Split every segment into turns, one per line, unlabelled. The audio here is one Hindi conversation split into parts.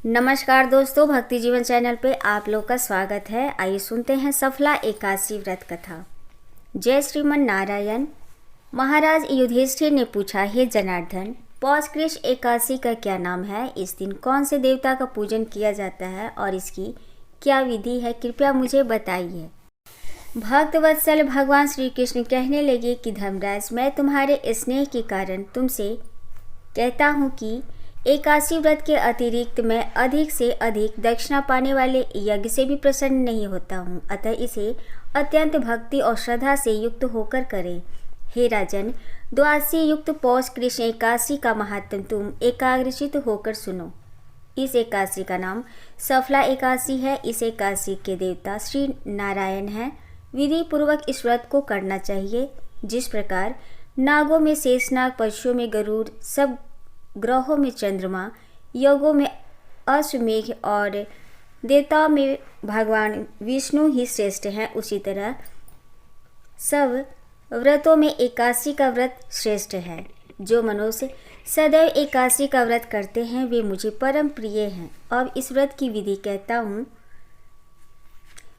नमस्कार दोस्तों, भक्ति जीवन चैनल पे आप लोग का स्वागत है। आइए सुनते हैं सफला एकादशी व्रत कथा। जय श्रीमन नारायण। महाराज युधिष्ठिर ने पूछा, हे जनार्दन, पौष कृष्ण एकादशी का क्या नाम है? इस दिन कौन से देवता का पूजन किया जाता है और इसकी क्या विधि है? कृपया मुझे बताइए। भक्त वत्सल भगवान श्री कृष्ण कहने लगे कि धर्मराज, मैं तुम्हारे स्नेह के कारण तुमसे कहता हूँ कि एकादशी व्रत के अतिरिक्त मैं अधिक से अधिक दक्षिणा पाने वाले यज्ञ से भी प्रसन्न नहीं होता हूँ। अतः इसे अत्यंत भक्ति और श्रद्धा से युक्त होकर करें। हे राजन, द्वादशी युक्त पौष कृष्ण एकादशी का महात्म तुम एकाग्रचित होकर सुनो। इस एकादशी का नाम सफला एकादशी है। इस एकादशी के देवता श्री नारायण हैं। विधि पूर्वक इस व्रत को करना चाहिए। जिस प्रकार नागों में शेषनाग, पशुओं में गरुड़, सब ग्रहों में चंद्रमा, योगों में अश्वमेघ और देवताओं में भगवान विष्णु ही श्रेष्ठ हैं, उसी तरह सब व्रतों में एकादशी का व्रत श्रेष्ठ है। जो मनुष्य सदैव एकादशी का व्रत करते हैं वे मुझे परम प्रिय हैं। अब इस व्रत की विधि कहता हूँ।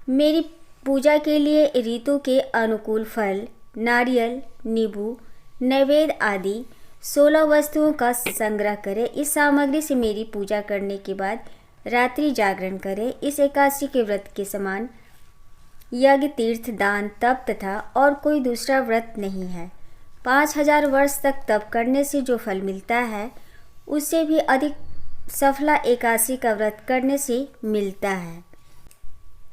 मेरी पूजा के लिए ऋतु के अनुकूल फल, नारियल, नींबू, नैवेद्य आदि 16 वस्तुओं का संग्रह करें। इस सामग्री से मेरी पूजा करने के बाद रात्रि जागरण करें। इस एकादशी के व्रत के समान यज्ञ, तीर्थ, दान, तप तथा और कोई दूसरा व्रत नहीं है। 5000 वर्ष तक तप करने से जो फल मिलता है उससे भी अधिक सफला एकादशी का व्रत करने से मिलता है।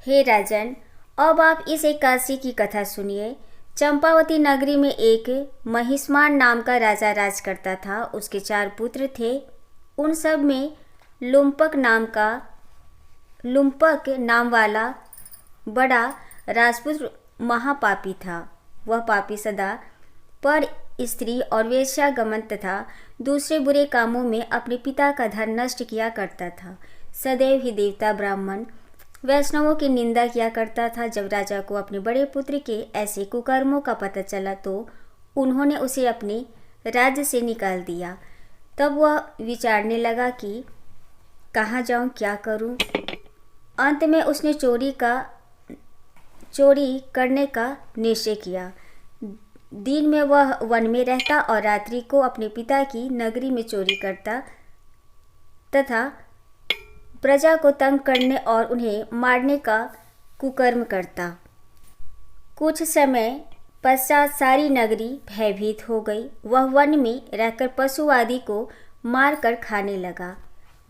हे राजन, अब आप इस एकादशी की कथा सुनिए। चंपावती नगरी में एक महिष्मान नाम का राजा राज करता था। उसके 4 पुत्र थे। उन सब में लुम्पक नाम वाला बड़ा राजपुत्र महापापी था। वह पापी सदा पर स्त्री और वेश्यागमन तथा दूसरे बुरे कामों में अपने पिता का धन नष्ट किया करता था। सदैव ही देवता, ब्राह्मण, वैष्णवों की निंदा किया करता था। जब राजा को अपने बड़े पुत्र के ऐसे कुकर्मों का पता चला तो उन्होंने उसे अपने राज्य से निकाल दिया। तब वह विचारने लगा कि कहाँ जाऊँ, क्या करूँ। अंत में उसने चोरी करने का निश्चय किया। दिन में वह वन में रहता और रात्रि को अपने पिता की नगरी में चोरी करता तथा प्रजा को तंग करने और उन्हें मारने का कुकर्म करता। कुछ समय पश्चात सारी नगरी भयभीत हो गई। वह वन में रहकर पशु आदि को मारकर खाने लगा।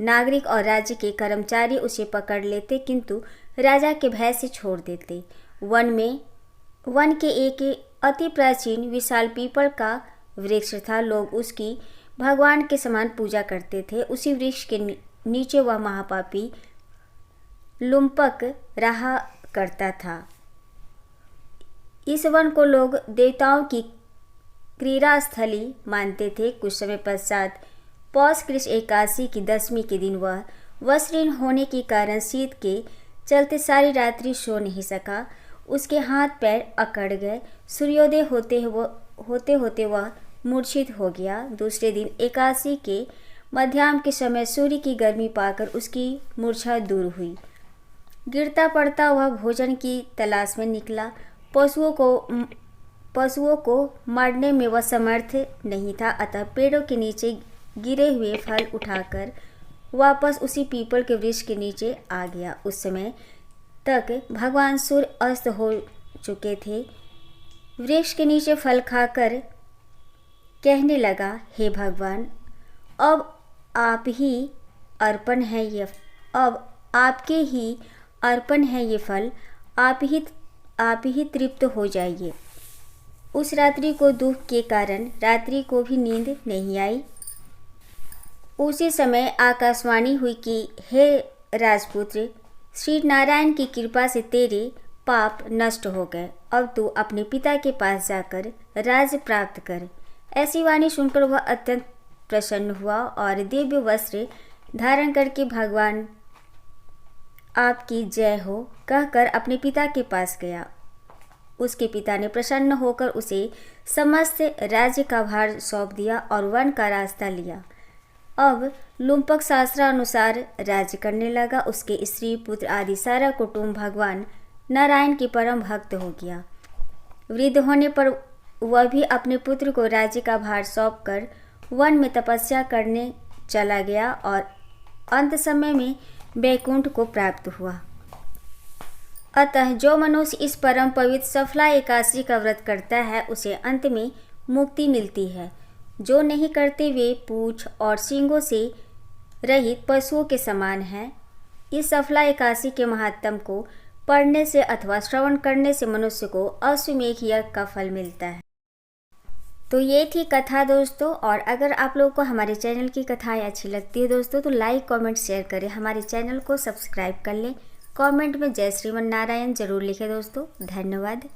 नागरिक और राज्य के कर्मचारी उसे पकड़ लेते किंतु राजा के भय से छोड़ देते। वन के एक अति प्राचीन विशाल पीपल का वृक्ष था। लोग उसकी भगवान के समान पूजा करते थे। उसी वृक्ष के नीचे वह महापापी लुम्पक रहा करता था। इस वन को लोग देवताओं की क्रीड़ा स्थली मानते थे। कुछ समय पश्चात पौष कृष्ण एकादशी की 10वीं के दिन वह वस्त्रहीन होने के कारण शीत के चलते सारी रात्रि सो नहीं सका। उसके हाथ पैर अकड़ गए। सूर्योदय होते होते वह मूर्छित हो गया। दूसरे दिन एकादशी के मध्याह्न के समय सूर्य की गर्मी पाकर उसकी मूर्छा दूर हुई। गिरता पड़ता वह भोजन की तलाश में निकला। पशुओं को मारने में वह समर्थ नहीं था। अतः पेड़ों के नीचे गिरे हुए फल उठाकर वापस उसी पीपल के वृक्ष के नीचे आ गया। उस समय तक भगवान सूर्य अस्त हो चुके थे। वृक्ष के नीचे फल खाकर कहने लगा, हे भगवान, अब आपके ही अर्पण है ये फल। आप ही तृप्त हो जाइए। उस रात्रि को दुख के कारण रात्रि को भी नींद नहीं आई। उसी समय आकाशवाणी हुई कि हे राजपुत्र, श्री नारायण की कृपा से तेरे पाप नष्ट हो गए। अब तू अपने पिता के पास जाकर राज्य प्राप्त कर। ऐसी वाणी सुनकर वह अत्यंत प्रसन्न हुआ और दिव्य वस्त्र धारण करके भगवान आपकी जय हो कहकर अपने पिता के पास गया। उसके पिता ने प्रसन्न होकर उसे समस्त राज्य का भार सौंप दिया और वन का रास्ता लिया। अब लुम्पक शास्त्रानुसार राज्य करने लगा। उसके स्त्री पुत्र आदि सारा कुटुंब भगवान नारायण की परम भक्त हो गया। वृद्ध होने पर वह भी अपने पुत्र को राज्य का भार सौंपकर वन में तपस्या करने चला गया और अंत समय में वैकुंठ को प्राप्त हुआ। अतः जो मनुष्य इस परम पवित्र सफला एकादशी का व्रत करता है उसे अंत में मुक्ति मिलती है। जो नहीं करते वे पूंछ और सींगों से रहित पशुओं के समान हैं। इस सफला एकादशी के महात्म को पढ़ने से अथवा श्रवण करने से मनुष्य को अश्वमेध यज्ञ का फल मिलता है। तो ये थी कथा दोस्तों, और अगर आप लोगों को हमारे चैनल की कथाएं अच्छी लगती है दोस्तों तो लाइक कमेंट शेयर करें, हमारे चैनल को सब्सक्राइब कर लें। कमेंट में जय श्रीमन नारायण जरूर लिखें दोस्तों। धन्यवाद।